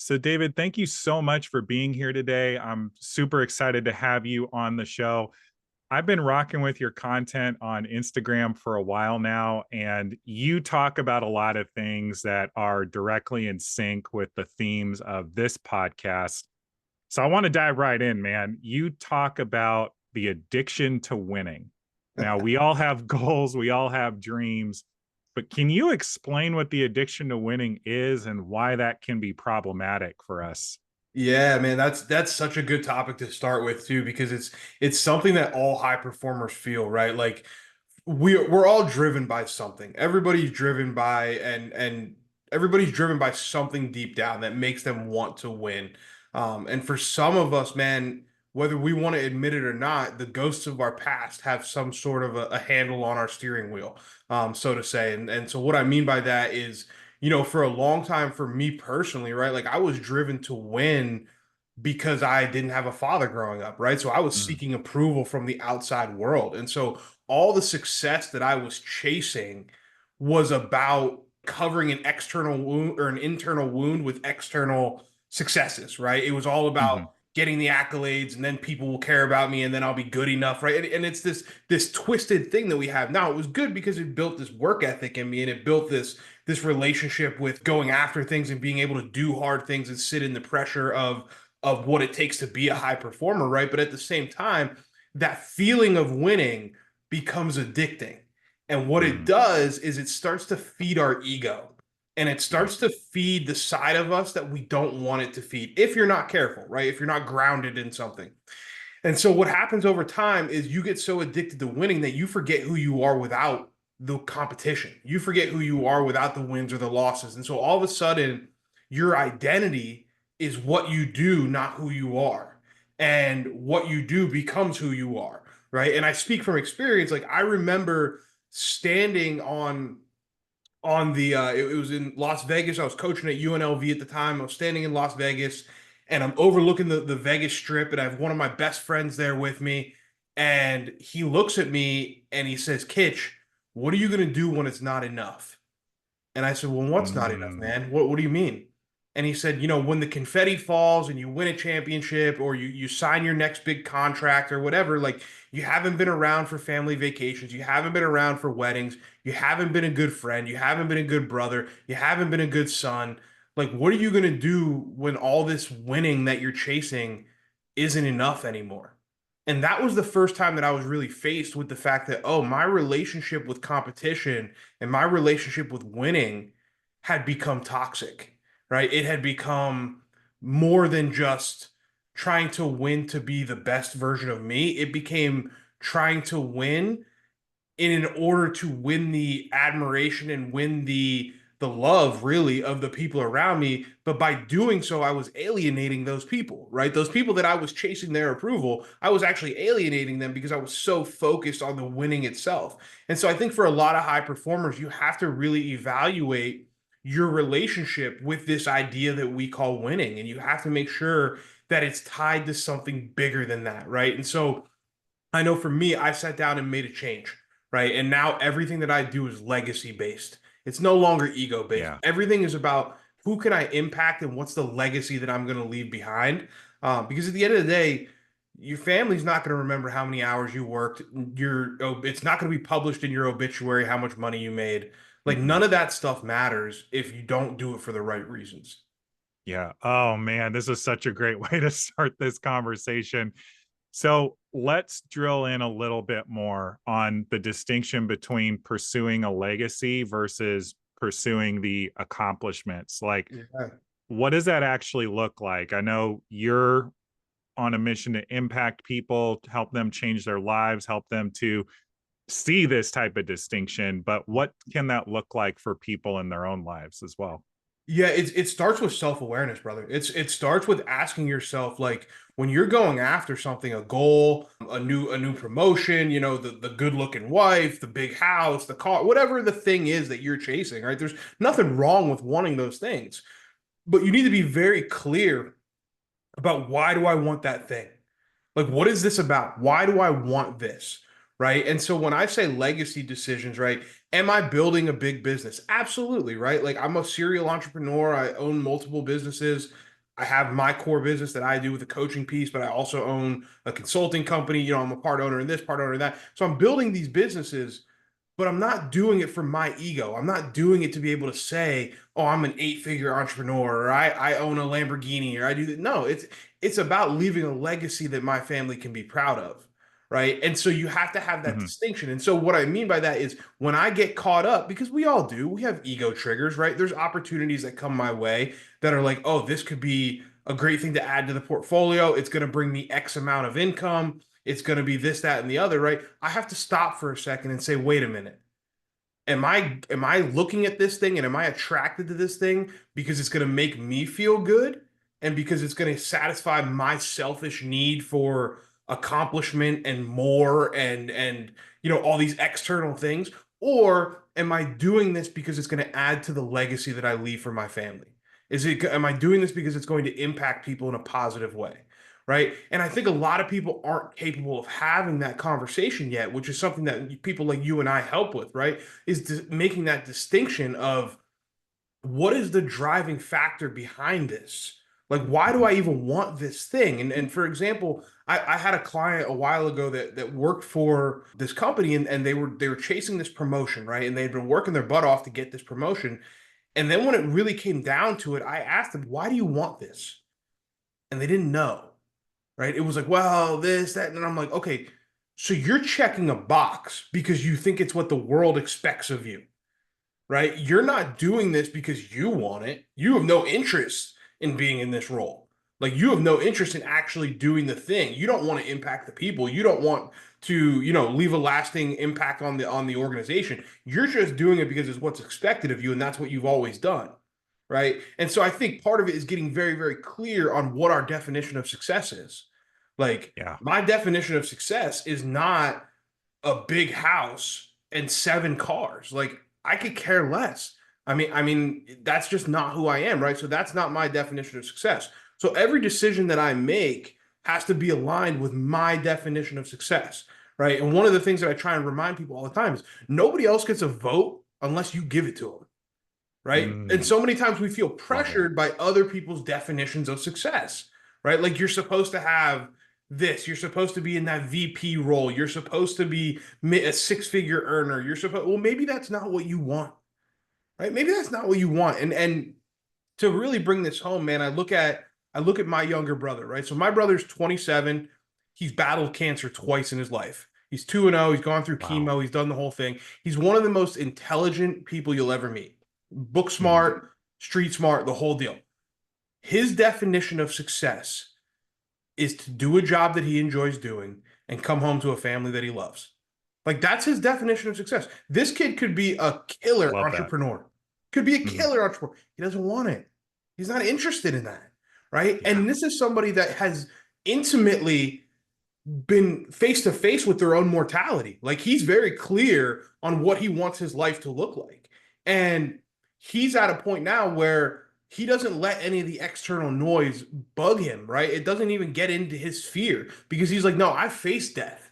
So, David, thank you so much for being here today. I'm super excited to have you on the show. I've been rocking with your content on Instagram for a while now, and you talk about a lot of things that are directly in sync with the themes of this podcast. So, I want to dive right in, man. You talk about the addiction to winning. Now, we all have goals, we all have dreams, but can you explain what the addiction to winning is and why that can be problematic for us? Yeah, man, that's such a good topic to start with too, because it's something that all high performers feel, right? Like we're all driven by something. Everybody's driven by and everybody's driven by something deep down that makes them want to win. And for some of us, man, whether we want to admit it or not, the ghosts of our past have some sort of a handle on our steering wheel, so to say. And so what I mean by that is, for a long time, for me personally, right, like I was driven to win because I didn't have a father growing up, right? So I was Mm, seeking approval from the outside world. And so all the success that I was chasing was about covering an external wound or an internal wound with external successes, right? It was all mhm, about getting the accolades, and then people will care about me, and then I'll be good enough, right? And it's this twisted thing that we have now. It was good because it built this work ethic in me, and it built this relationship with going after things and being able to do hard things and sit in the pressure of what it takes to be a high performer, right? But at the same time, that feeling of winning becomes addicting. And what it mm, does is it starts to feed our ego, and it yeah. starts to feed the side of us that we don't want it to feed if you're not careful, right? If you're not grounded in something. And so what happens over time is you get so addicted to winning that you forget who you are without the competition. You forget who you are without the wins or the losses. And so all of a sudden, your identity is what you do, not who you are. And what you do becomes who you are, right? And I speak from experience. Like I remember standing on the it was in Las Vegas. I was coaching at UNLV at the time. I was standing in Las Vegas and I'm overlooking the Vegas Strip, and I have one of my best friends there with me. And he looks at me and he says, Kitch, what are you gonna do when it's not enough? And I said, well, what's not enough, Mm, man? What do you mean? And he said, when the confetti falls and you win a championship or you sign your next big contract or whatever, like you haven't been around for family vacations, you haven't been around for weddings, you haven't been a good friend, you haven't been a good brother, you haven't been a good son. Like, what are you going to do when all this winning that you're chasing isn't enough anymore? And that was the first time that I was really faced with the fact that, oh, my relationship with competition and my relationship with winning had become toxic, right? It had become more than just trying to win to be the best version of me. It became trying to win in order to win the admiration and win the love really of the people around me. But by doing so, I was alienating those people, right? Those people that I was chasing their approval, I was actually alienating them because I was so focused on the winning itself. And so I think for a lot of high performers, you have to really evaluate your relationship with this idea that we call winning, and you have to make sure that it's tied to something bigger than that, right? And so I know for me, I sat down and made a change, right? And now everything that I do is legacy based. It's no longer ego based. yeah. Everything is about who can I impact and what's the legacy that I'm going to leave behind. Because at the end of the day, your family's not going to remember how many hours you worked. It's not going to be published in your obituary how much money you made. Like Mhm. none of that stuff matters if you don't do it for the right reasons. Yeah. Oh man, this is such a great way to start this conversation. So let's drill in a little bit more on the distinction between pursuing a legacy versus pursuing the accomplishments. Like, Yeah. what does that actually look like? I know you're on a mission to impact people, to help them change their lives, help them to see this type of distinction, but what can that look like for people in their own lives as well? Yeah, it starts with self-awareness, brother. It starts with asking yourself, like, when you're going after something, a goal, a new promotion, the good-looking wife, the big house, the car, whatever the thing is that you're chasing, right? There's nothing wrong with wanting those things, but you need to be very clear about why do I want that thing? Like, what is this about? Why do I want this? Right. And so when I say legacy decisions, right, am I building a big business? Absolutely. Right. Like, I'm a serial entrepreneur. I own multiple businesses. I have my core business that I do with the coaching piece, but I also own a consulting company. I'm a part owner in this, part owner in that. So I'm building these businesses, but I'm not doing it for my ego. I'm not doing it to be able to say, "Oh, I'm an eight-figure entrepreneur," or I own a Lamborghini, or I do that. No, it's about leaving a legacy that my family can be proud of, right? And so you have to have that Mhm. distinction. And so what I mean by that is when I get caught up, because we all do, we have ego triggers, right? There's opportunities that come my way that are like, "Oh, this could be a great thing to add to the portfolio. It's going to bring me X amount of income. It's going to be this, that, and the other," right? I have to stop for a second and say, wait a minute. Am I looking at this thing and am I attracted to this thing because it's going to make me feel good and because it's going to satisfy my selfish need for accomplishment and more and all these external things, or am I doing this because it's going to add to the legacy that I leave for my family? Am I doing this because it's going to impact people in a positive way? Right. And I think a lot of people aren't capable of having that conversation yet, which is something that people like you and I help with, right? Is making that distinction of what is the driving factor behind this? Like, why do Mhm. I even want this thing? And for example, I had a client a while ago that worked for this company, and they were chasing this promotion, right? And they'd been working their butt off to get this promotion. And then when it really came down to it, I asked them, why do you want this? And they didn't know, right? It was like, well, this, that, and I'm like, okay, so you're checking a box because you think it's what the world expects of you, right? You're not doing this because you want it. You have no interest in being in this role. Like you have no interest in actually doing the thing. You don't want to impact the people. You don't want to, leave a lasting impact on the organization. You're just doing it because it's what's expected of you and that's what you've always done. Right? And so I think part of it is getting very, very clear on what our definition of success is. Like Yeah. my definition of success is not a big house and seven cars. Like I could care less. I mean, that's just not who I am, right? So that's not my definition of success. So every decision that I make has to be aligned with my definition of success, right? And one of the things that I try and remind people all the time is nobody else gets a vote unless you give it to them, right? And Mm, so many times we feel love that. pressured by other people's definitions of success, right? Like you're supposed to have this, you're supposed to be in that VP role, you're supposed to be a six-figure earner, well, maybe that's not what you want, right? Maybe that's not what you want. And to really bring this home, man, I look at my younger brother, right? So my brother's 27. He's battled cancer twice in his life. He's 2-0. He's gone through Wow. chemo. He's done the whole thing. He's one of the most intelligent people you'll ever meet. Book Mhm. smart, street smart, the whole deal. His definition of success is to do a job that he enjoys doing and come home to a family that he loves. Like that's his definition of success. This kid could be a killer Love that. entrepreneur. Could be a Mhm. killer entrepreneur. He doesn't want it. He's not interested in that. Right? Yeah. And this is somebody that has intimately been face to face with their own mortality. Like he's very clear on what he wants his life to look like. And he's at a point now where he doesn't let any of the external noise bug him, right? It doesn't even get into his fear because he's like, no, I face death.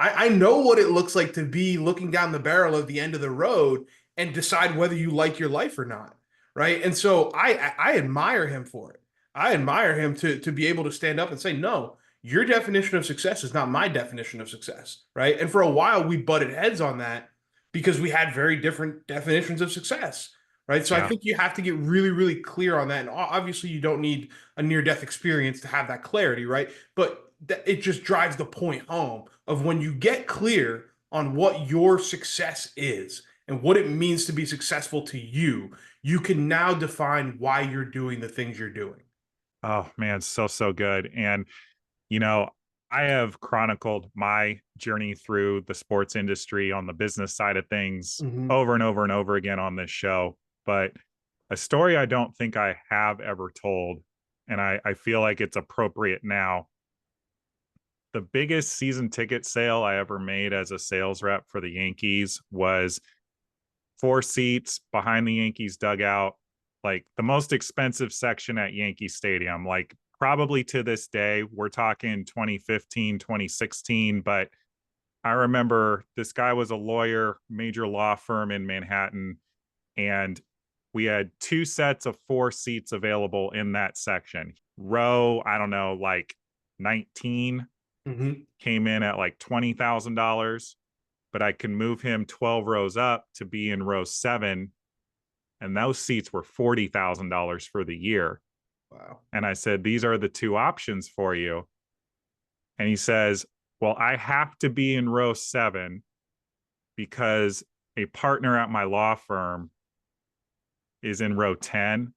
I know what it looks like to be looking down the barrel of the end of the road and decide whether you like your life or not, right? And so I admire him for it. I admire him to be able to stand up and say, no, your definition of success is not my definition of success, right? And for a while we butted heads on that because we had very different definitions of success, right? So I Yeah. think you have to get really, really clear on that. And obviously you don't need a near death experience to have that clarity, right? But it just drives the point home of when you get clear on what your success is and what it means to be successful to you, you can now define why you're doing the things you're doing. Oh man, so so good. And you know, I have chronicled my journey through the sports industry on the business side of things Mm-hmm. over and over and over again on this show. But a story I don't think I have ever told, and I feel like it's appropriate now. The biggest season ticket sale I ever made as a sales rep for the Yankees was 4 seats behind the Yankees dugout, like the most expensive section at Yankee Stadium. Like probably to this day, we're talking 2015, 2016, but I remember this guy was a lawyer, major law firm in Manhattan, and We had 2 sets of 4 seats available in that section. Row, I don't know, like 19 Hmm. came in at like $20,000, but I can move him 12 rows up to be in row 7, and those seats were $40,000 for the year. Wow. And I said, "These are the 2 options for you." And he says, "Well, I have to be in row 7 because a partner at my law firm is in row 10,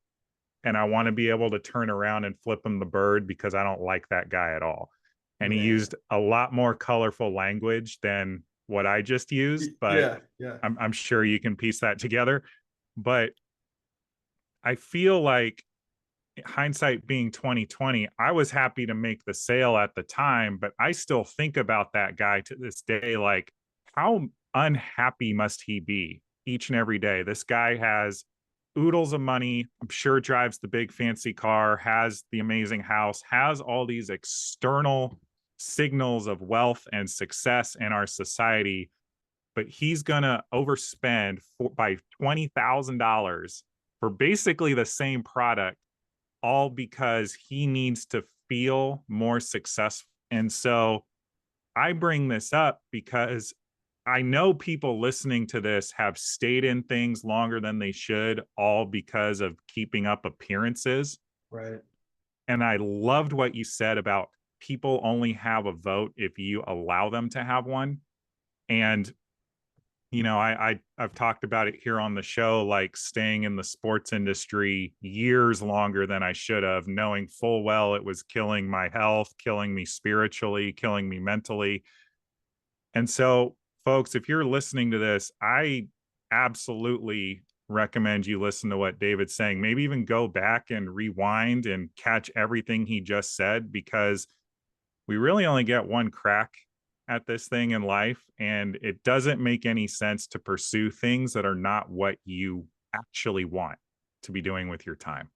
and I want to be able to turn around and flip him the bird because I don't like that guy at all." And he Man. used a lot more colorful language than what I just used, but Yeah, yeah. I'm sure you can piece that together. But I feel like, hindsight being 2020, I was happy to make the sale at the time, but I still think about that guy to this day. Like, how unhappy must he be each and every day? This guy has oodles of money, I'm sure drives the big fancy car, has the amazing house, has all these external signals of wealth and success in our society, but he's gonna overspend by $20,000 for basically the same product, all because he needs to feel more successful. And so I bring this up because I know people listening to this have stayed in things longer than they should, all because of keeping up appearances. Right. And I loved what you said about people only have a vote if you allow them to have one. And I've talked about it here on the show, like staying in the sports industry years longer than I should have, knowing full well it was killing my health, killing me spiritually, killing me mentally. And so, folks, if you're listening to this, I absolutely recommend you listen to what David's saying. Maybe even go back and rewind and catch everything he just said, because we really only get one crack at this thing in life, and it doesn't make any sense to pursue things that are not what you actually want to be doing with your time.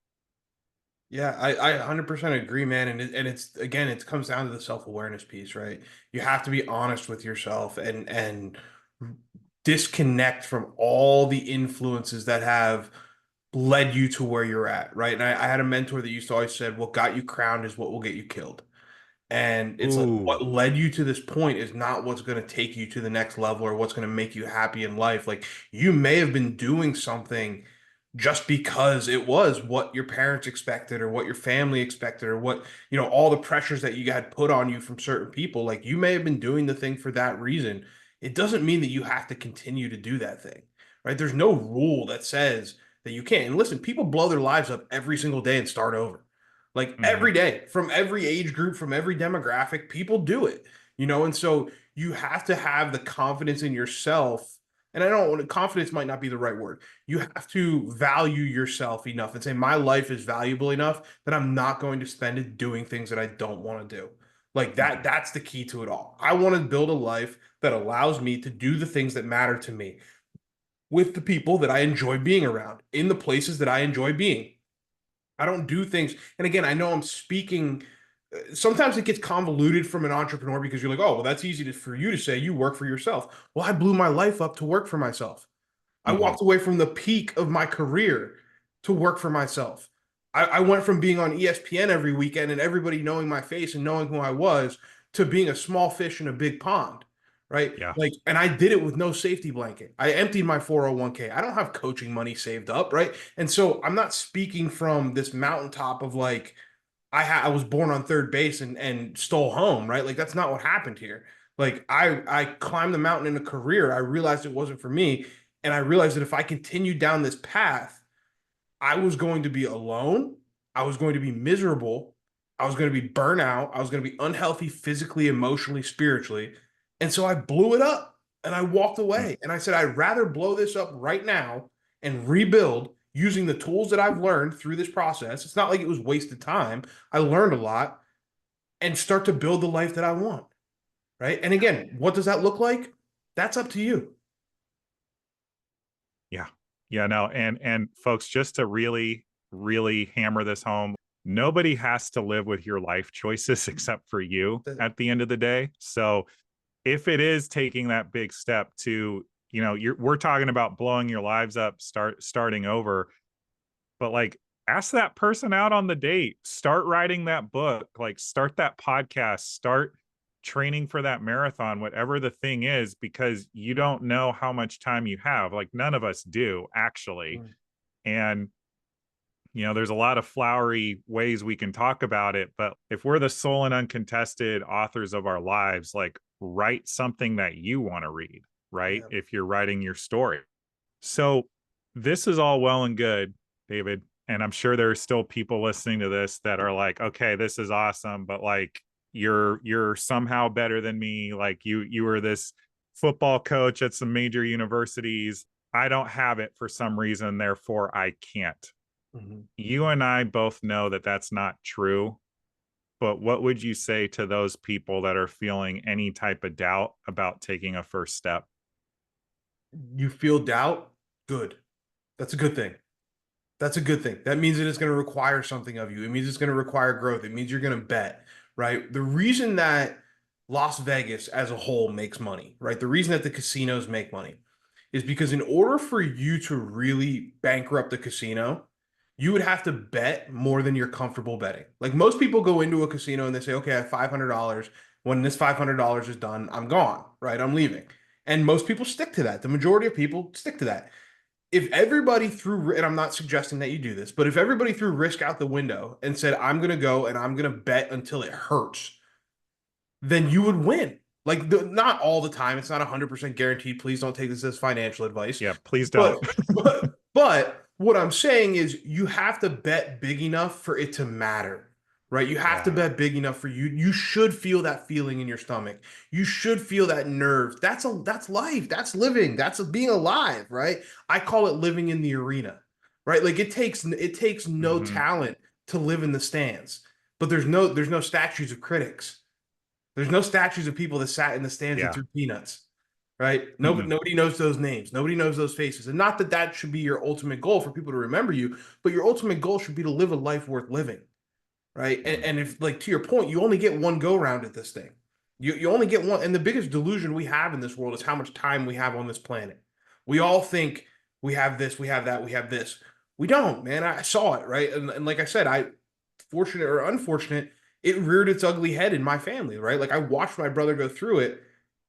Yeah, I 100% agree, man. And it's again, it comes down to the self-awareness piece, right? You have to be honest with yourself and disconnect from all the influences that have led you to where you're at, right? And I had a mentor that used to always said, "What got you crowned is what will get you killed." And it's like Ooh. what led you to this point is not what's going to take you to the next level or what's going to make you happy in life. Like you may have been doing something just because it was what your parents expected or what your family expected or what, all the pressures that you had put on you from certain people. Like you may have been doing the thing for that reason. It doesn't mean that you have to continue to do that thing, right? There's no rule that says that you can't. And listen, people blow their lives up every single day and start over. Like Mhm. every day, from every age group, from every demographic, people do it, and so you have to have the confidence in yourself. And I don't want confidence might not be the right word. You have to value yourself enough and say, my life is valuable enough that I'm not going to spend it doing things that I don't want to do. Like that, Mhm. that's the key to it all. I want to build a life that allows me to do the things that matter to me with the people that I enjoy being around, in the places that I enjoy being. I don't do things. And again, I know I'm speaking. Sometimes it gets convoluted from an entrepreneur because you're like, oh, well, that's easy for you to say. You work for yourself. Well, I blew my life up to work for myself. I Mhm. walked away from the peak of my career to work for myself. I went from being on ESPN every weekend and everybody knowing my face and knowing who I was to being a small fish in a big pond, right? Yeah. Like, and I did it with no safety blanket. I emptied my 401k. I don't have coaching money saved up, right? And so I'm not speaking from this mountaintop of like, I was born on third base and stole home, right? Like that's not what happened here. Like I climbed the mountain in a career. I realized it wasn't for me, and I realized that if I continued down this path, I was going to be alone. I was going to be miserable. I was going to be burnout. I was going to be unhealthy physically, emotionally, spiritually. And so I blew it up and I walked Mm. away. And I said, I'd rather blow this up right now and rebuild using the tools that I've learned through this process. It's not like it was wasted time. I learned a lot and start to build the life that I want. Right. And again, what does that look like? That's up to you. Yeah. Yeah, no, and folks, just to really hammer this home, nobody has to live with your life choices except for you at the end of the day. So, if it is taking that big step to, we're talking about blowing your lives up, starting over. but like ask that person out on the date, start writing that book, like start that podcast, start training for that marathon, whatever the thing is, because you don't know how much time you have. Like none of us do actually. Mm. And there's a lot of flowery ways we can talk about it, but if we're the sole and uncontested authors of our lives, like write something that you want to read, right? Yeah. If you're writing your story. So this is all well and good, David, and I'm sure there are still people listening to this that are like, okay, this is awesome, but like you're somehow better than me. Like you were this football coach at some major universities. I don't have it for some reason, therefore I can't. Mhm. You and I both know that that's not true. But what would you say to those people that are feeling any type of doubt about taking a first step? You feel doubt? Good. That's a good thing. That's a good thing. That means that it's going to require something of you. It means it's going to require growth. It means you're going to bet, right? The reason that Las Vegas as a whole makes money, right? The reason that the casinos make money is because in order for you to really bankrupt the casino, you would have to bet more than you're comfortable betting. Like most people go into a casino and they say, okay, I have $500. When this $500 is done, I'm gone, right? I'm leaving. And most people stick to that. The majority of people stick to that. If everybody threw, and I'm not suggesting that you do this, but if everybody threw risk out the window and said, I'm going to go and I'm going to bet until it hurts, then you would win. Like, not all the time. It's not 100% guaranteed. Please don't take this as financial advice. Yeah, please don't. But what I'm saying is you have to bet big enough for it to matter, right? You have to Yeah. bet big enough for you. You should feel that feeling in your stomach. You should feel that nerve. That's life. That's living. That's being alive, right? I call it living in the arena, right? Like it takes no Mm-hmm. talent to live in the stands, but there's no statues of critics. There's no statues of people that sat in the stands and Yeah. threw peanuts, right? Mm-mm. Nobody knows those names. Nobody knows those faces. And not that that should be your ultimate goal for people to remember you, but your ultimate goal should be to live a life worth living, right? And, Mm. and if, like, to your point, you only get one go round at this thing. You only get one. And the biggest delusion we have in this world is how much time we have on this planet. We all think we have this, we have that, we have this. We don't, man. I saw it, right? And like I said, fortunate or unfortunate, it reared its ugly head in my family, right? Like I watched my brother go through it,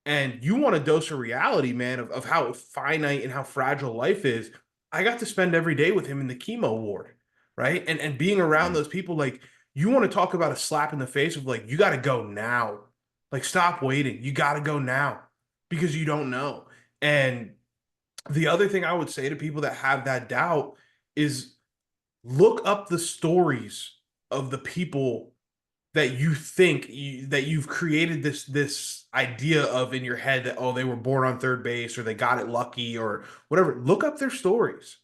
and you want a dose of reality, man, of how finite and how fragile life is. I got to spend every day with him in the chemo ward, right? And being around Mm. those people, like you want to talk about a slap in the face of like, you got to go now. Like, stop waiting. You got to go now because you don't know. And the other thing I would say to people that have that doubt is look up the stories of the people that you think that you've created this idea of in your head that, oh, they were born on third base or they got it lucky or whatever. Look up their stories,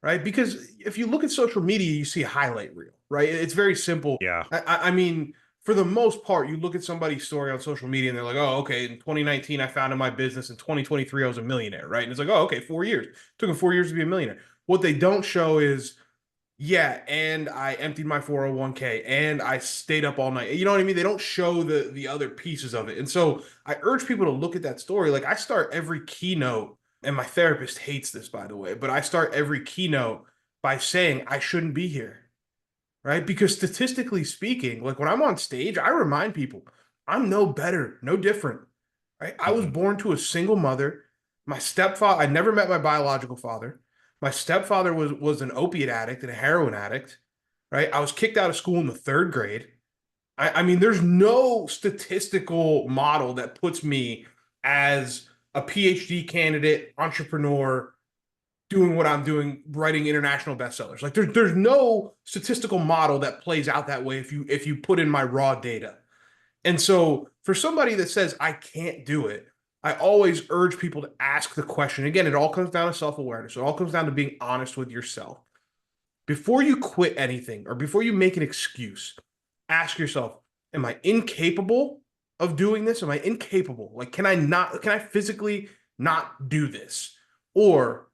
right? Because if you look at social media, you see a highlight reel, right? It's very simple. Yeah. I mean, for the most part, you look at somebody's story on social media and they're like, oh, okay, in 2019 I founded my business, in 2023 I was a millionaire, right? And it's like, oh, okay, 4 years. It took him 4 years to be a millionaire. What they don't show is, yeah, and I emptied my 401k and I stayed up all night. You know what I mean? They don't show the other pieces of it. And so I urge people to look at that story. Like I start every keynote, and my therapist hates this, by the way, but I start every keynote by saying I shouldn't be here, right? Because statistically speaking, like when I'm on stage, I remind people I'm no better, no different, right? I was Mm-mm. born to a single mother. My stepfather, I never met my biological father. My stepfather was an opiate addict and a heroin addict, right? I was kicked out of school in the third grade. I mean, there's no statistical model that puts me as a PhD candidate, entrepreneur, doing what I'm doing, writing international bestsellers. Like there's no statistical model that plays out that way if you put in my raw data. And so for somebody that says I can't do it, I always urge people to ask the question. Again, it all comes down to self-awareness. It all comes down to being honest with yourself. Before you quit anything or before you make an excuse, ask yourself, am I incapable of doing this? Am I incapable? Like, can I physically not do this? Or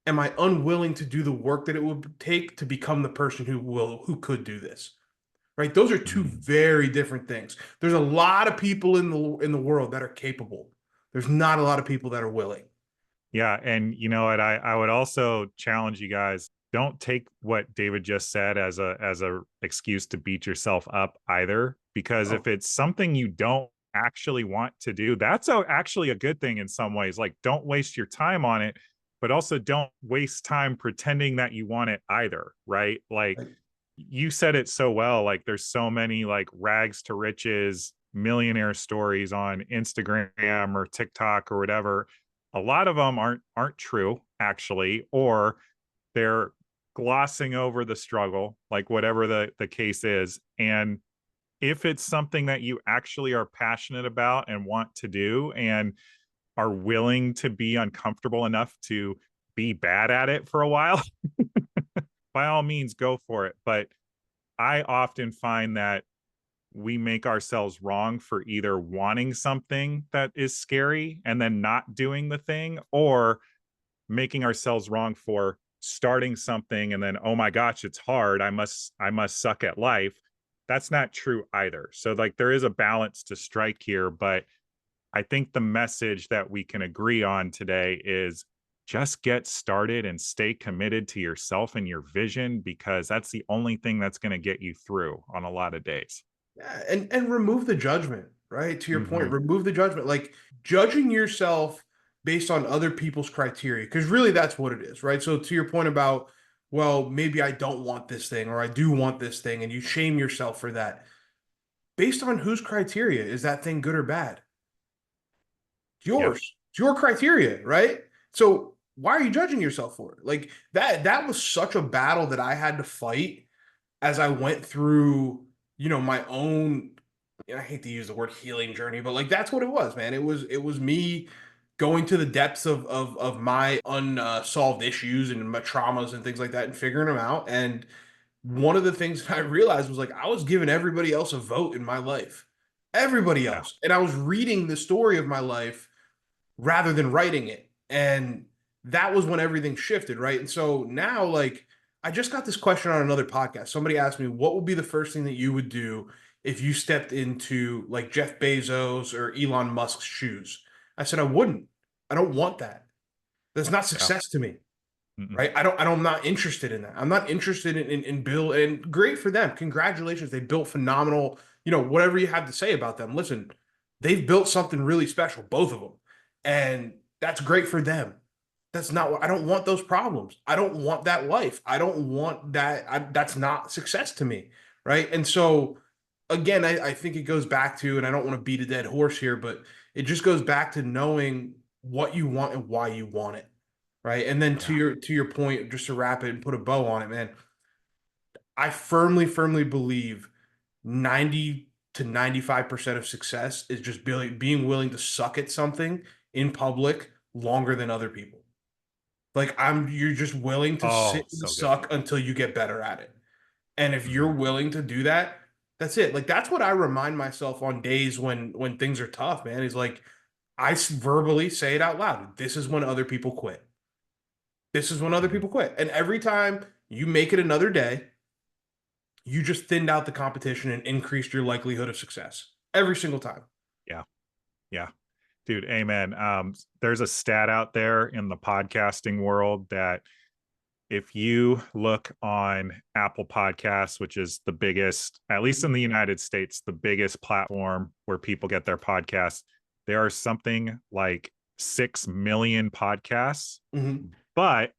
am I unwilling to do the work that it would take to become the person who could do this? Right? Those are two Mm. very different things. There's a lot of people in the world that are capable. There's not a lot of people that are willing. Yeah. And you know what? I would also challenge you guys. don't take what David just said as a excuse to beat yourself up either, because if Oh, it's something you don't actually want to do, that's actually a good thing in some ways. Like, don't waste your time on it, but also don't waste time pretending that you want it either, right? Like, right. you said it so well. Like, there's so many like rags to riches millionaire stories on Instagram or TikTok or whatever. A lot of them aren't true actually, or they're glossing over the struggle, like whatever the case is. And if it's something that you actually are passionate about and want to do and are willing to be uncomfortable enough to be bad at it for a while, by all means go for it. But I often find that we make ourselves wrong for either wanting something that is scary and then not doing the thing, or making ourselves wrong for starting something and then, oh my gosh, it's hard, I must suck at life. That's not true either. So like, there is a balance to strike here, but I think the message that we can agree on today is just get started and stay committed to yourself and your vision, because that's the only thing that's going to get you through on a lot of days. Yeah, and remove the judgment, right? To your point, Mm-hmm. remove the judgment. Like judging yourself based on other people's criteria, because really that's what it is, right? So to your point about, well, maybe I don't want this thing or I do want this thing, and you shame yourself for that. Based on whose criteria is that thing good or bad? It's Yeah. yours. It's your criteria, right? So why are you judging yourself for it? Like that was such a battle that I had to fight as I went through, my own, I hate to use the word healing journey, but like that's what it was, man. It was me going to the depths of my unsolved issues and my traumas and things like that and figuring them out. And one of the things that I realized was like I was giving everybody else a vote in my life. Everybody Yeah. else. And I was reading the story of my life rather than writing it. And that was when everything shifted, right? And so now, like, I just got this question on another podcast. Somebody asked me, what would be the first thing that you would do if you stepped into like Jeff Bezos or Elon Musk's shoes? I said, I wouldn't. I don't want that. That's not Yeah. success to me, Mm-mm. right? I'm not interested in that. I'm not interested in build, and great for them. Congratulations. They built phenomenal, whatever you have to say about them. Listen, they've built something really special, both of them. And that's great for them. That's not what I don't want those problems. I don't want that life. I don't want that. That's not success to me. Right. And so again, I think it goes back to, and I don't want to beat a dead horse here, but it just goes back to knowing what you want and why you want it. Right. And then to Yeah. your point, just to wrap it and put a bow on it, man, I firmly, firmly believe 90 to 95% of success is just being willing to suck at something in public longer than other people. Like you're just willing to Oh, sit in the so good. suck until you get better at it. And if you're Mm-hmm. willing to do that, that's it. Like that's what I remind myself on days when things are tough, man. Is like verbally say it out loud. This is when other people quit. This is when other Mm-hmm. people quit. And every time you make it another day, you just thinned out the competition and increased your likelihood of success every single time. Yeah. Yeah. Dude, amen. There's a stat out there in the podcasting world that if you look on Apple Podcasts, which is the biggest, at least in the United States, the biggest platform where people get their podcasts, there are something like 6 million podcasts, Mhm. but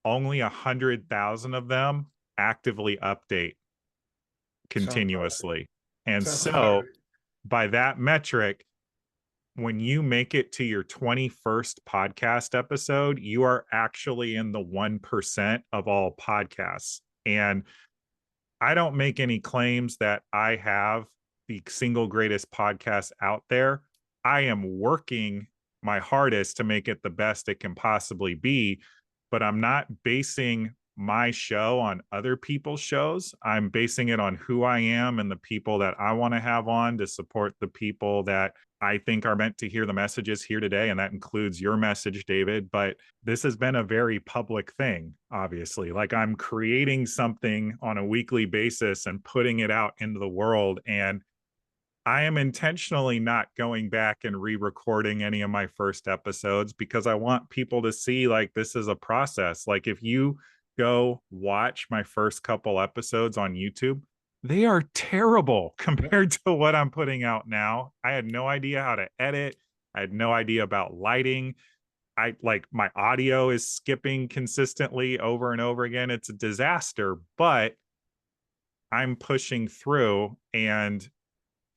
only 100,000 of them actively update Sounds about right. continuously. And Sounds about so, right. by that metric, when you make it to your 21st podcast episode, you are actually in the 1% of all podcasts. And I don't make any claims that I have the single greatest podcast out there. I am working my hardest to make it the best it can possibly be, but I'm not basing my show on other people's shows. I'm basing it on who I am and the people that I want to have on to support the people that I think are meant to hear the messages here today. And that includes your message, David. But this has been a very public thing, obviously. Like, I'm creating something on a weekly basis and putting it out into the world. And I am intentionally not going back and re-recording any of my first episodes, because I want people to see like this is a process. Like, if you go watch my first couple episodes on YouTube. They are terrible Yeah. compared to what I'm putting out now. I had no idea how to edit. I had no idea about lighting. I like my audio is skipping consistently over and over again. It's a disaster, but I'm pushing through, and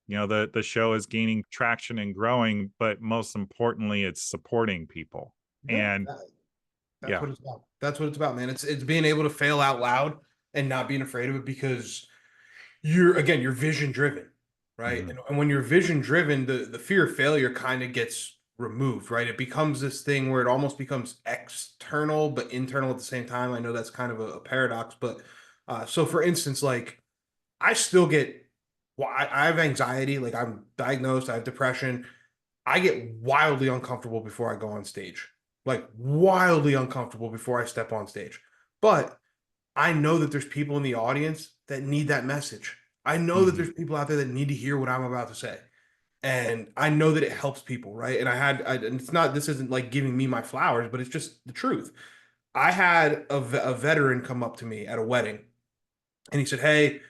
the show is gaining traction and growing, but most importantly it's supporting people. Yeah. And That's yeah. what it's about. That's what it's about, man. It's being able to fail out loud and not being afraid of it because you're vision driven, right? Mhm. And when you're vision driven, the fear of failure kind of gets removed, right? It becomes this thing where it almost becomes external but internal at the same time. I know that's kind of a paradox, but so for instance, like I still get, well, I have anxiety, like I'm diagnosed, I have depression. I get wildly uncomfortable before I go on stage, like wildly uncomfortable before I step on stage. But I know that there's people in the audience that need that message. I know that Mhm. there's people out there that need to hear what I'm about to say. And I know that it helps people, right? And it's not, this isn't like giving me my flowers, but it's just the truth. I had a veteran come up to me at a wedding and he said, "Hey,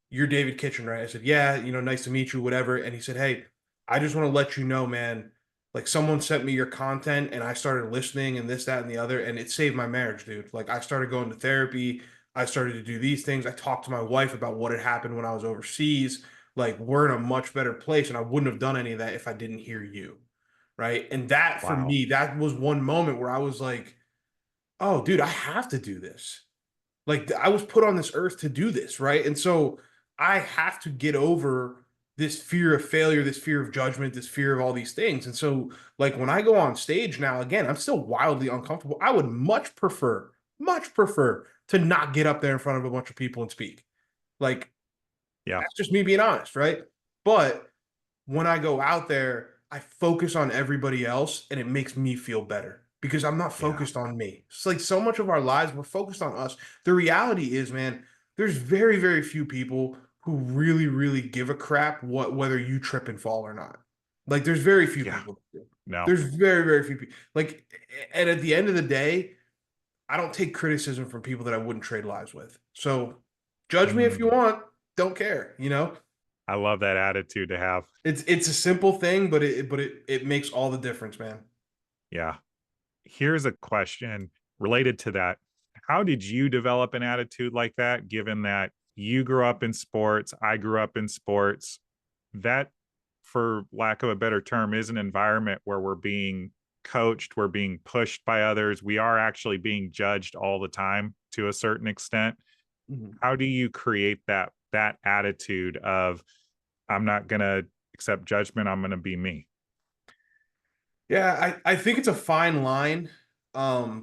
you're David Kitchen, right?" I said, "Yeah, nice to meet you, whatever." And he said, "Hey, I just want to let you know, man, like someone sent me your content and I started listening and this, that, and the other, and it saved my marriage, dude. Like I started going to therapy. I started to do these things. I talked to my wife about what had happened when I was overseas. Like we're in a much better place, and I wouldn't have done any of that if I didn't hear you." Right. And that for Wow. me, that was one moment where I was like, oh, dude, I have to do this. Like I was put on this earth to do this, right? And so I have to get over this fear of failure, this fear of judgment, this fear of all these things. And so like when I go on stage now, again, I'm still wildly uncomfortable. I would much prefer to not get up there in front of a bunch of people and speak. Like Yeah. that's just me being honest, right? But when I go out there, I focus on everybody else and it makes me feel better because I'm not Yeah. focused on me. It's like so much of our lives, we're focused on us. The reality is, man, there's very, very few people who really, really give a crap whether you trip and fall or not. Like there's very few Yeah. people that do. No. There's very, very few people. Like, and at the end of the day, I don't take criticism from people that I wouldn't trade lives with. So judge me if you Mm. want, don't care. I love that attitude to have. It's a simple thing, but it makes all the difference, man. Yeah. Here's a question related to that. How did you develop an attitude like that, given that you grew up in sports? I grew up in sports. That, for lack of a better term, is an environment where we're being coached, we're being pushed by others. We are actually being judged all the time to a certain extent. Mhm. How do you create that attitude of I'm not going to accept judgment, I'm going to be me? Yeah, I think it's a fine line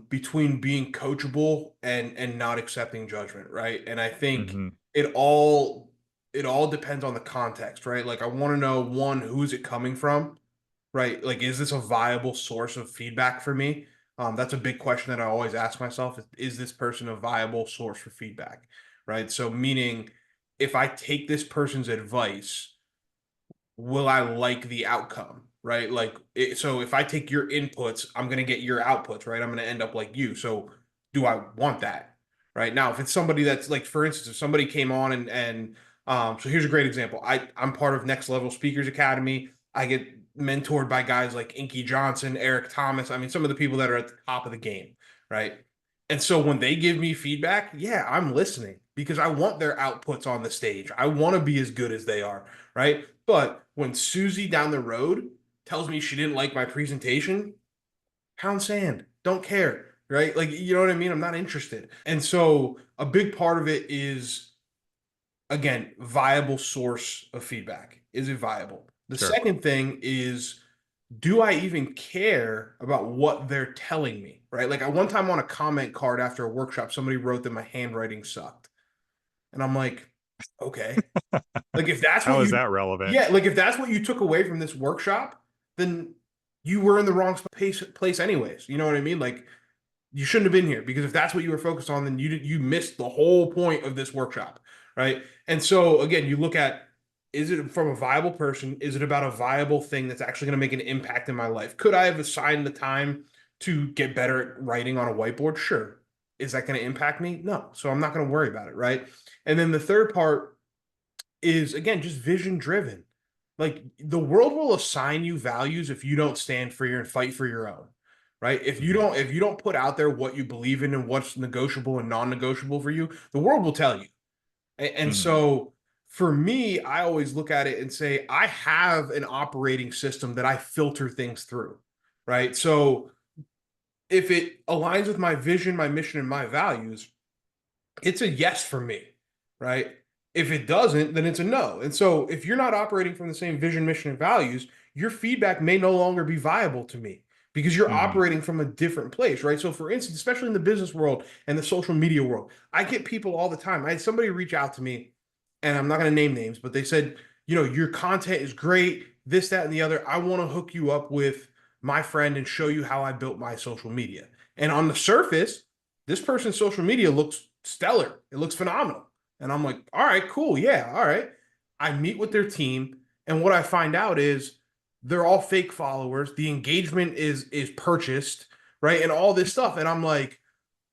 between being coachable and not accepting judgment, right? And I think Mhm. it all it all depends on the context, right? Like I want to know one, who's it coming from, right? Like is this a viable source of feedback for me? That's a big question that I always ask myself is this person a viable source for feedback, right? So meaning if I take this person's advice, will I like the outcome, right? Like, so if I take your inputs, I'm going to get your outputs, right? I'm going to end up like you. So, do I want that, right? Now, if it's somebody that's like, for instance, if somebody came on so here's a great example. I'm part of Next Level Speakers Academy. I get mentored by guys like Inky Johnson, Eric Thomas. I mean, some of the people that are at the top of the game, right? And so when they give me feedback, yeah, I'm listening because I want their outputs on the stage. I want to be as good as they are, right? But when Susie down the road tells me she didn't like my presentation, pound sand, don't care, right? Like, you know what I mean? I'm not interested. And so a big part of it is, again, viable source of feedback. Is it viable? The Sure. second thing is, do I even care about what they're telling me, right? Like, at one time on a comment card after a workshop, somebody wrote that my handwriting sucked. And I'm like, okay. Like if that's what How is you that relevant? yeah, like if that's what you took away from this workshop, then you were in the wrong place anyways. You know what I mean? Like you shouldn't have been here because if that's what you were focused on, then you missed the whole point of this workshop, right? And so again, you look at, is it from a viable person? Is it about a viable thing that's actually going to make an impact in my life? Could I have assigned the time to get better at writing on a whiteboard? Sure. Is that going to impact me? No. So I'm not going to worry about it. Right. And then the third part is, again, just vision driven. Like the world will assign you values if you don't stand for your and fight for your own. Right. Mhm. If you don't put out there what you believe in and what's negotiable and non-negotiable for you, the world will tell you. And Mhm. so for me, I always look at it and say, I have an operating system that I filter things through. Right. So if it aligns with my vision, my mission, and my values, it's a yes for me, right? If it doesn't, then it's a no. And so if you're not operating from the same vision, mission, and values, your feedback may no longer be viable to me because you're Mhm. operating from a different place, right? So for instance, especially in the business world and the social media world, I get people all the time. I had somebody reach out to me, and I'm not going to name names, but they said, your content is great, this, that, and the other. I want to hook you up with my friend and show you how I built my social media. And on the surface, this person's social media looks stellar. It looks phenomenal. And I'm like, all right, cool. Yeah, all right. I meet with their team, and what I find out is they're all fake followers. The engagement is purchased, right? And all this stuff. And I'm like,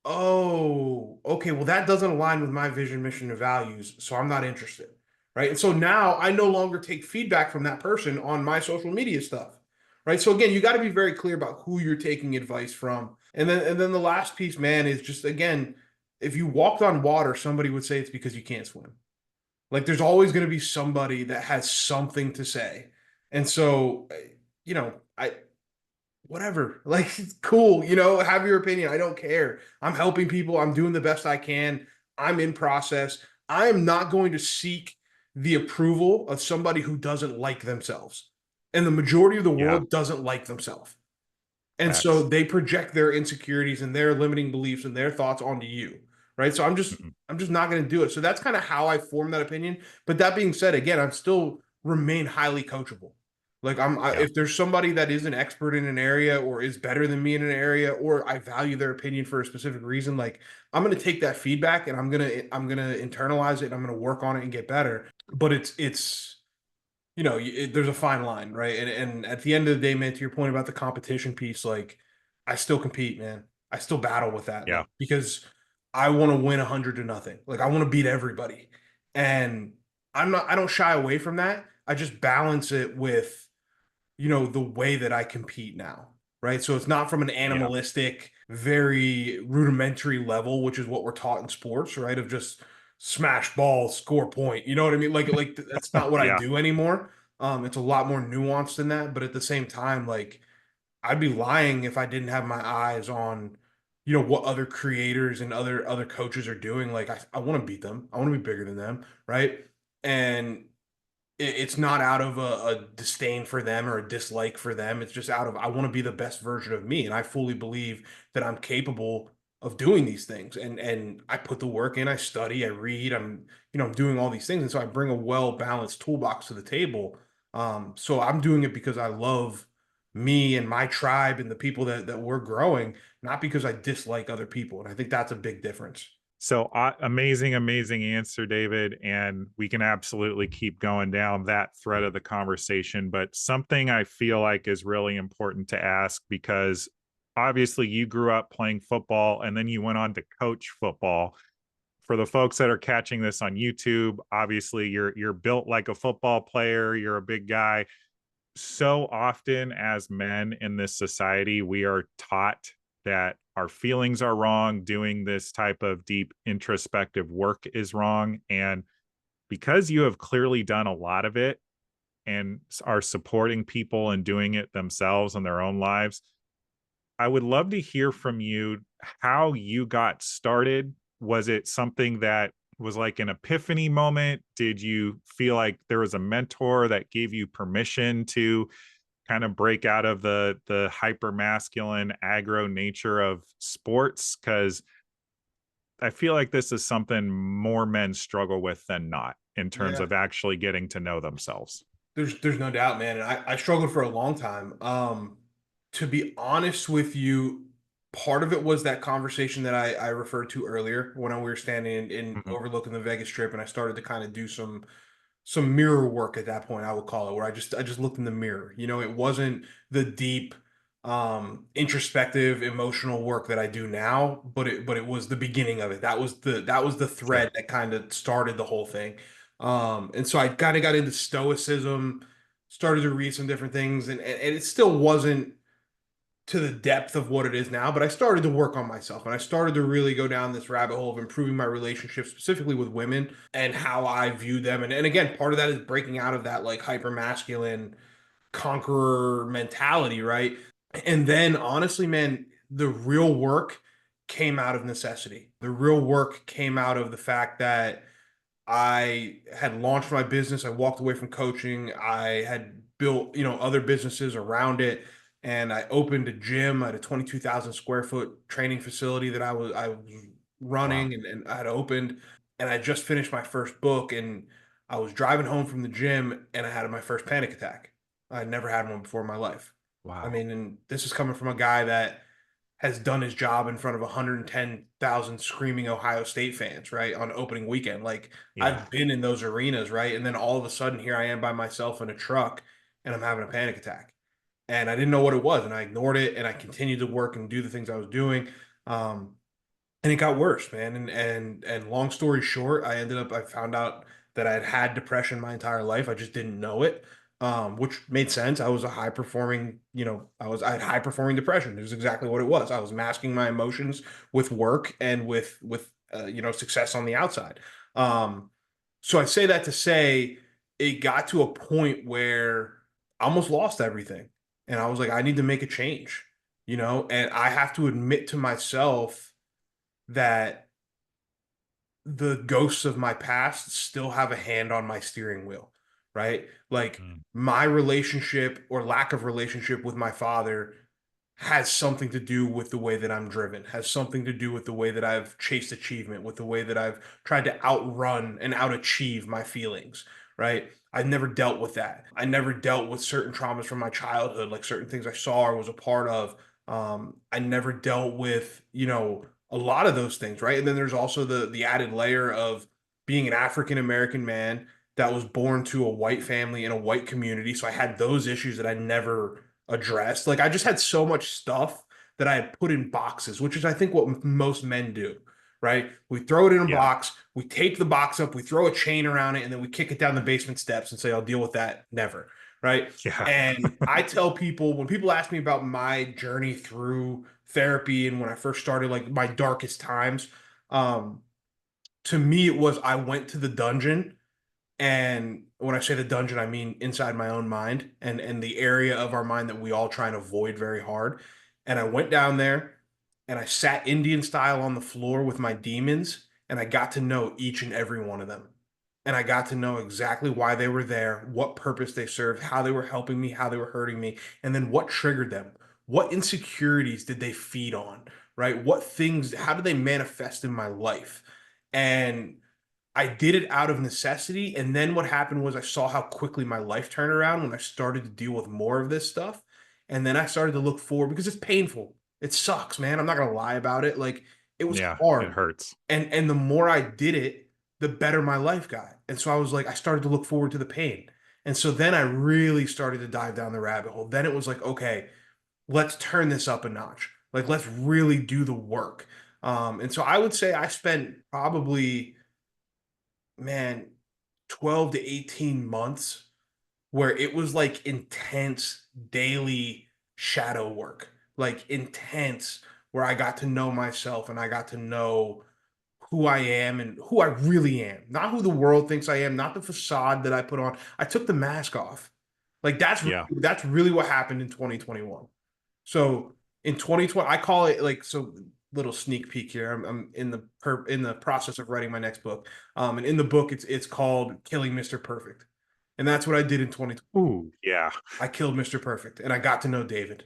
oh, okay. Well, that doesn't align with my vision, mission, and values. So I'm not interested. Right. And so now I no longer take feedback from that person on my social media stuff. Right. So again, you got to be very clear about who you're taking advice from. And then the last piece, man, is just, again, if you walked on water, somebody would say it's because you can't swim. Like there's always going to be somebody that has something to say. And so, I whatever. Like, it's cool, have your opinion. I don't care. I'm helping people. I'm doing the best I can. I'm in process. I am not going to seek the approval of somebody who doesn't like themselves. And the majority of the Yeah, world doesn't like themselves. And so facts. they project their insecurities and their limiting beliefs and their thoughts onto you. Right. So Mhm. I'm just not going to do it. So that's kind of how I form that opinion. But that being said, again, I'm still remain highly coachable. Like Yeah. if there's somebody that is an expert in an area or is better than me in an area, or I value their opinion for a specific reason, like I'm going to take that feedback and I'm going to internalize it and I'm going to work on it and get better. But it's there's a fine line, right? And at the end of the day, man, to your point about the competition piece, like I still compete, man. I still battle with that, Yeah. like because I want to win 100-0. Like I want to beat everybody, and I don't shy away from that. I just balance it with the way that I compete now, right? So it's not from an Yeah. animalistic, very rudimentary level, which is what we're taught in sports, right? Of just smash ball, score point. You know what I mean? Like that's not what I Yeah. do anymore. It's a lot more nuanced than that, but at the same time, like I'd be lying if I didn't have my eyes on, what other creators and other coaches are doing. Like I want to beat them. I want to be bigger than them, right? And it's not out of a disdain for them or a dislike for them. It's just out of I want to be the best version of me, and I fully believe that I'm capable of doing these things. And I put the work in. I study. I read. I'm doing all these things, and so I bring a well balanced toolbox to the table. So I'm doing it because I love me and my tribe and the people that we're growing, not because I dislike other people. And I think that's a big difference. So amazing, amazing answer, David. And we can absolutely keep going down that thread of the conversation. But something I feel like is really important to ask because obviously you grew up playing football and then you went on to coach football. For the folks that are catching this on YouTube, obviously you're built like a football player, you're a big guy. So often as men in this society, we are taught that our feelings are wrong, doing this type of deep introspective work is wrong. And because you have clearly done a lot of it and are supporting people and doing it themselves in their own lives, I would love to hear from you how you got started. Was it something that was like an epiphany moment? Did you feel like there was a mentor that gave you permission to kind of break out of the hyper masculine aggro nature of sports? Because I feel like this is something more men struggle with than not in terms Yeah. of actually getting to know themselves. There's no doubt, man. And I struggled for a long time. To be honest with you, part of it was that conversation that I referred to earlier when we were standing in Mhm. overlooking the Vegas Strip, and I started to kind of do some mirror work at that point, I would call it, where I just looked in the mirror. It wasn't the deep introspective emotional work that I do now, but it was the beginning of it. That was the thread Sure. that kind of started the whole thing. And so I kind of got into stoicism, started to read some different things, and it still wasn't to the depth of what it is now, but I started to work on myself and I started to really go down this rabbit hole of improving my relationships, specifically with women and how I view them. And again, part of that is breaking out of that like hyper masculine conqueror mentality, right? And then honestly, man, the real work came out of necessity. The real work came out of the fact that I had launched my business. I walked away from coaching. I had built, other businesses around it. And I opened a gym at a 22,000 square foot training facility that I was Wow. running and I had opened. And I just finished my first book and I was driving home from the gym and I had my first panic attack. I'd never had one before in my life. I Wow. mean, and this is coming from a guy that has done his job in front of 110,000 screaming Ohio State fans, right? On opening weekend. Like Yeah. I've been in those arenas, right? And then all of a sudden here I am by myself in a truck and I'm having a panic attack. And I didn't know what it was and I ignored it and I continued to work and do the things I was doing. Um, and it got worse, man. And long story short, I found out that I had had depression my entire life. I just didn't know it, which made sense. I was a high performing, I had high performing depression. It was exactly what it was. I was masking my emotions with work and with success on the outside. Um, so I say that to say it got to a point where I almost lost everything, and I was like, I need to make a change, and I have to admit to myself that the ghosts of my past still have a hand on my steering wheel, right? Like Mm. my relationship or lack of relationship with my father has something to do with the way that I'm driven, has something to do with the way that I've chased achievement, with the way that I've tried to outrun and outachieve my feelings, right? I've never dealt with that. I never dealt with certain traumas from my childhood, like certain things I saw or was a part of. I never dealt with, a lot of those things, right? And then there's also the added layer of being an African American man that was born to a white family in a white community. So I had those issues that I never addressed. Like I just had so much stuff that I had put in boxes, which is I think what most men do, right? We throw it in a Yeah. box, we tape the box up, we throw a chain around it, and then we kick it down the basement steps and say, I'll deal with that never, right? Yeah. And I tell people when people ask me about my journey through therapy and when I first started, like my darkest times, um, to me it was I went to the dungeon and when I say the dungeon, I mean inside my own mind and the area of our mind that we all try and avoid very hard. And I went down there and I sat Indian style on the floor with my demons and I got to know each and every one of them. And I got to know exactly why they were there, what purpose they served, how they were helping me, how they were hurting me, and then what triggered them. What insecurities did they feed on, right? What things, how did they manifest in my life? And I did it out of necessity. And then what happened was I saw how quickly my life turned around when I started to deal with more of this stuff. And then I started to look forward because it's painful. It sucks, man. I'm not gonna lie about it. Like it was Yeah. It hard. hurts. And the more I did it, the better my life got. And so I was like, I started to look forward to the pain. And so then I really started to dive down the rabbit hole. Then it was like, okay, let's turn this up a notch. Like let's really do the work. And so I would say I spent probably man, 12 to 18 months where it was like intense daily shadow work, like intense, where I got to know myself and I got to know who I am and who I really am, not who the world thinks I am, not the facade that I put on. I took the mask off. Like Yeah. that's really what happened in 2021. So in 2020, I call it like so little sneak peek here. I'm in the process of writing my next book. And in the book, it's called Killing Mr. Perfect, and that's what I did in 2020. Ooh, yeah. I killed Mr. Perfect, and I got to know David.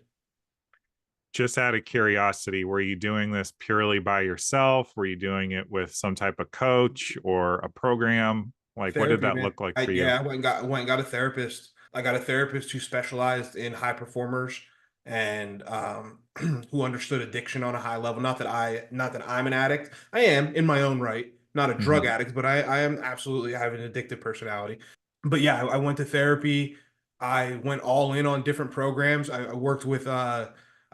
Just out of curiosity, were you doing this purely by yourself? Were you doing it with some type of coach or a program? Like, what did Therapy, that man. look like I for you? Yeah, I went and got a therapist. I got a therapist who specialized in high performers and who understood addiction on a high level. Not that I'm an addict. I am in my own right, not a drug Mhm. addict, but I am absolutely I have an addictive personality. But yeah, I went to therapy. I went all in on different programs. I worked with I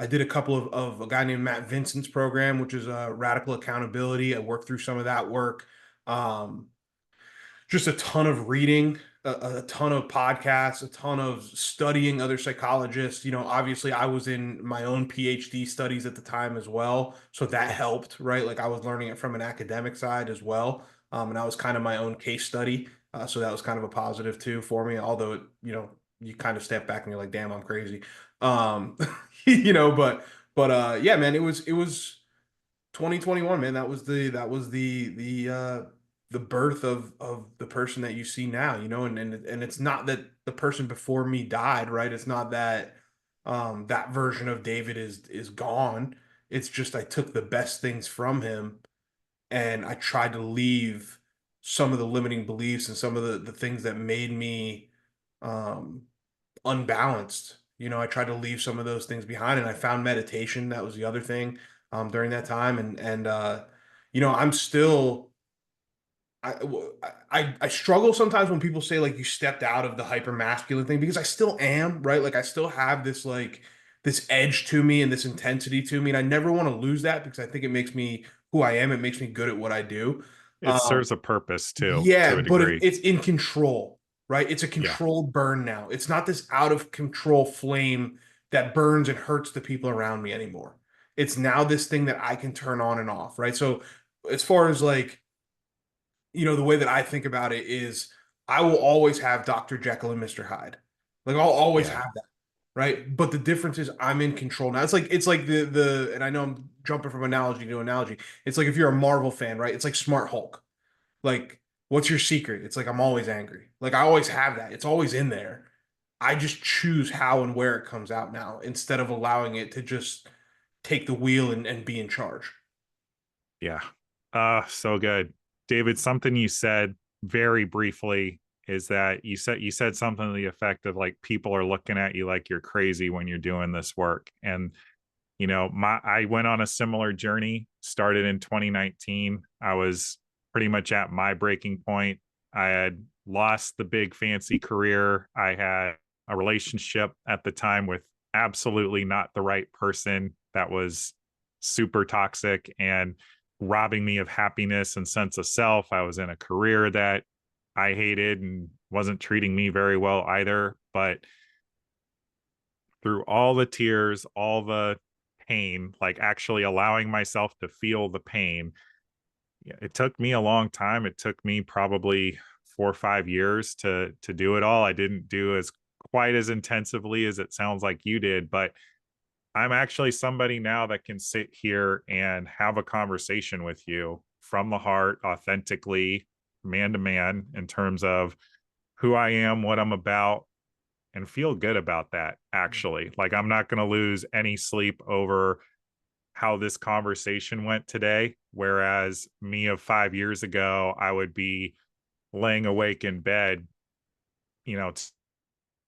did a couple of a guy named Matt Vincent's program, which is radical accountability. I worked through some of that work. Um, just a ton of reading, a ton of podcasts, a ton of studying other psychologists. You know, obviously I was in my own PhD studies at the time as well, so that helped, right? Like I was learning it from an academic side as well, and I was kind of my own case study, so that was kind of a positive too for me. Although you know, you kind of step back and you're like, damn, I'm crazy, um, you know, but yeah, man, it was 2021, man. That was the birth of the person that you see now, you know, and it's not that the person before me died, right? It's not that that version of David is gone. It's just I took the best things from him and I tried to leave some of the limiting beliefs and some of the things that made me um unbalanced. You know, I tried to leave some of those things behind and I found meditation. That was the other thing during that time. And you know, I'm still I, I struggle sometimes when people say like you stepped out of the hyper masculine thing because I still am, right? Like I still have this like this edge to me and this intensity to me. And I never want to lose that because I think it makes me who I am. It makes me good at what I do. It Um, serves a purpose too, yeah, to a but degree. it's in control, right? It's a Yeah. controlled burn now. It's not this out of control flame that burns and hurts the people around me anymore. It's now this thing that I can turn on and off, right? So as far as like, you know, the way that I think about it is I will always have Dr. Jekyll and Mr. Hyde. Like I'll always Yeah. have that, right? But the difference is I'm in control now. It's like the and I know I'm jumping from analogy to analogy. It's like if you're a Marvel fan, right? It's like Smart Hulk. Like, what's your secret? It's like I'm always angry. Like I always have that. It's always in there. I just choose how and where it comes out now instead of allowing it to just take the wheel and be in charge. Yeah. So good. David, something you said very briefly is that you said something to the effect of like people are looking at you like you're crazy when you're doing this work. And you know, my I went on a similar journey, started in 2019. I was pretty much at my breaking point. I had lost the big fancy career. I had a relationship at the time with absolutely not the right person that was super toxic and robbing me of happiness and sense of self. I was in a career that I hated and wasn't treating me very well either. But through all the tears, all the pain, like actually allowing myself to feel the pain, yeah, it took me a long time. It took me probably 4 or 5 years to do it all. I didn't do as quite as intensively as it sounds like you did, but I'm actually somebody now that can sit here and have a conversation with you from the heart, authentically, man to man, in terms of who I am, what I'm about, and feel good about that. Actually, like I'm not going to lose any sleep over how this conversation went today. Whereas me of 5 years ago, I would be laying awake in bed, you know,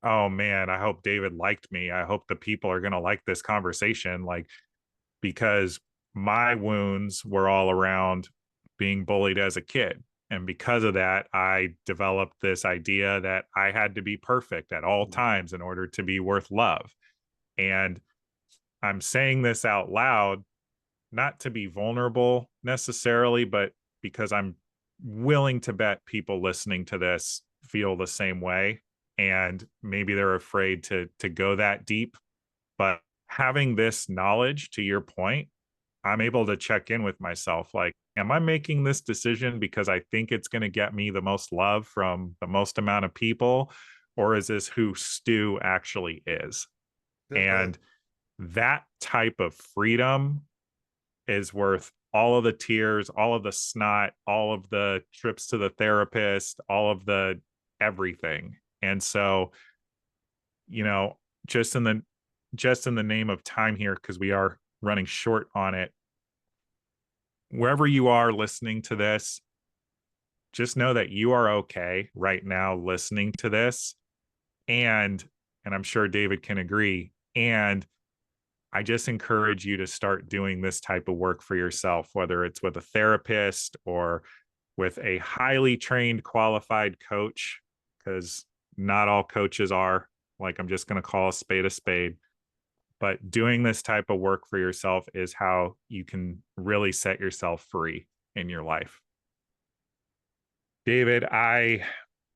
oh man, I hope David liked me. I hope the people are going to like this conversation. Like, because my wounds were all around being bullied as a kid. And because of that, I developed this idea that I had to be perfect at all times in order to be worth love. And I'm saying this out loud, not to be vulnerable necessarily, but because I'm willing to bet people listening to this feel the same way. And maybe they're afraid to go that deep. But having this knowledge, to your point, I'm able to check in with myself like, am I making this decision because I think it's going to get me the most love from the most amount of people? Or is this who Stu actually is? That's it, brother. And that type of freedom is worth all of the tears, all of the snot, all of the trips to the therapist, all of the everything. And so, you know, just in the just in the name of time here, because we are running short on it, wherever you are listening to this, just know that you are okay right now listening to this. And I'm sure David can agree. And I just encourage you to start doing this type of work for yourself, whether it's with a therapist or with a highly trained, qualified coach, because not all coaches are. Like, I'm just going to call a spade a spade. But doing this type of work for yourself is how you can really set yourself free in your life. David, I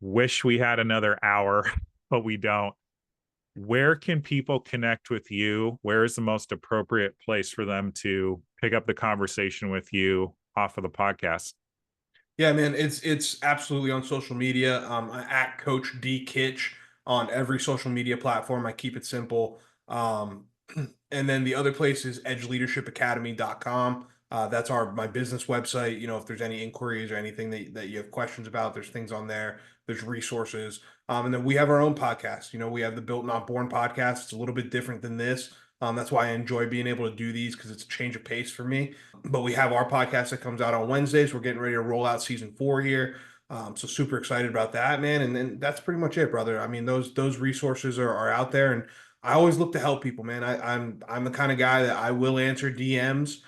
wish we had another hour, but we don't. Where can people connect with you? Where is the most appropriate place for them to pick up the conversation with you off of the podcast? Yeah, man, it's absolutely on social media. At Coach D Kitch on every social media platform. I keep it simple. And then the other place is edgeleadershipacademy.com. That's my business website. You know, if there's any inquiries or anything that you have questions about, there's things on there. There's resources. And then we have our own podcast. You know, we have the Built Not Born podcast. It's a little bit different than this. That's why I enjoy being able to do these because it's a change of pace for me. But we have our podcast that comes out on Wednesdays. We're getting ready to roll out season 4 here. So super excited about that, man. And then that's pretty much it, brother. I mean, those resources are out there, and I always look to help people, man. I'm the kind of guy that I will answer DMs.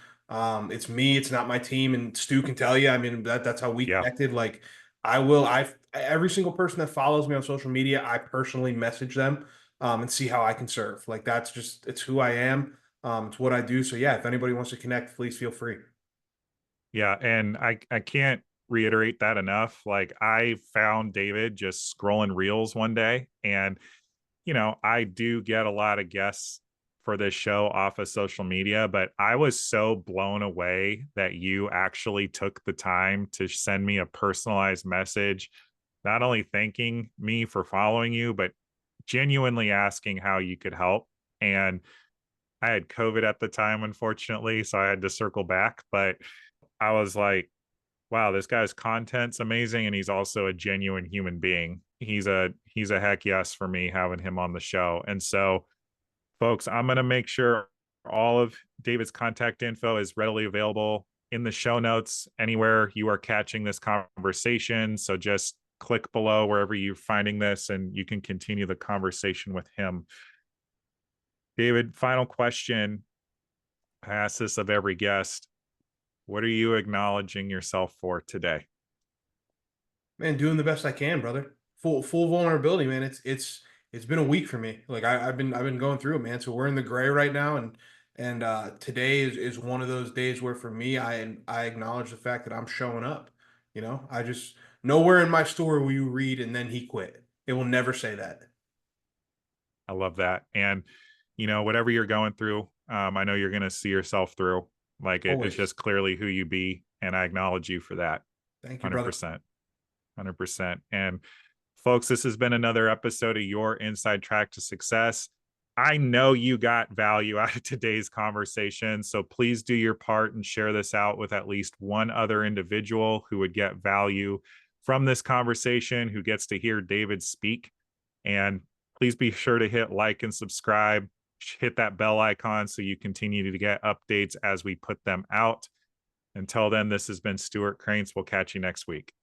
It's me, it's not my team, and Stu can tell you. I mean, that's how we Yeah. connected. Like, I every single person that follows me on social media, I personally message them and see how I can serve. Like, that's just it's who I am. It's what I do. So yeah, if anybody wants to connect, please feel free. Yeah. And I can't reiterate that enough. Like, I found David just scrolling reels one day, and I do get a lot of guests for this show off of social media, but I was so blown away that you actually took the time to send me a personalized message, not only thanking me for following you, but genuinely asking how you could help. And I had COVID at the time, unfortunately, so I had to circle back. But I was like, wow, this guy's content's amazing, and he's also a genuine human being. He's a heck yes for me having him on the show. And so, folks, I'm going to make sure all of David's contact info is readily available in the show notes anywhere you are catching this conversation. So just click below wherever you're finding this, and you can continue the conversation with him. David, final question. I ask this of every guest. What are you acknowledging yourself for today? Man, doing the best I can, brother. Full vulnerability, man. It's been a week for me. Like I've been going through it, man. So we're in the gray right now, and today is one of those days where for me, I acknowledge the fact that I'm showing up. You know, I just nowhere in my story will you read and then he quit. It will never say that. I love that. And, whatever you're going through, I know you're going to see yourself through. Like, it's Always. just clearly who you be. And I acknowledge you for that. Thank you, brother. 100%. 100%. And folks, this has been another episode of Your Inside Track to Success. I know you got value out of today's conversation. So please do your part and share this out with at least one other individual who would get value from this conversation, who gets to hear David speak. And please be sure to hit like and subscribe, hit that bell icon so you continue to get updates as we put them out. Until then, this has been Stuart Cranes. We'll catch you next week.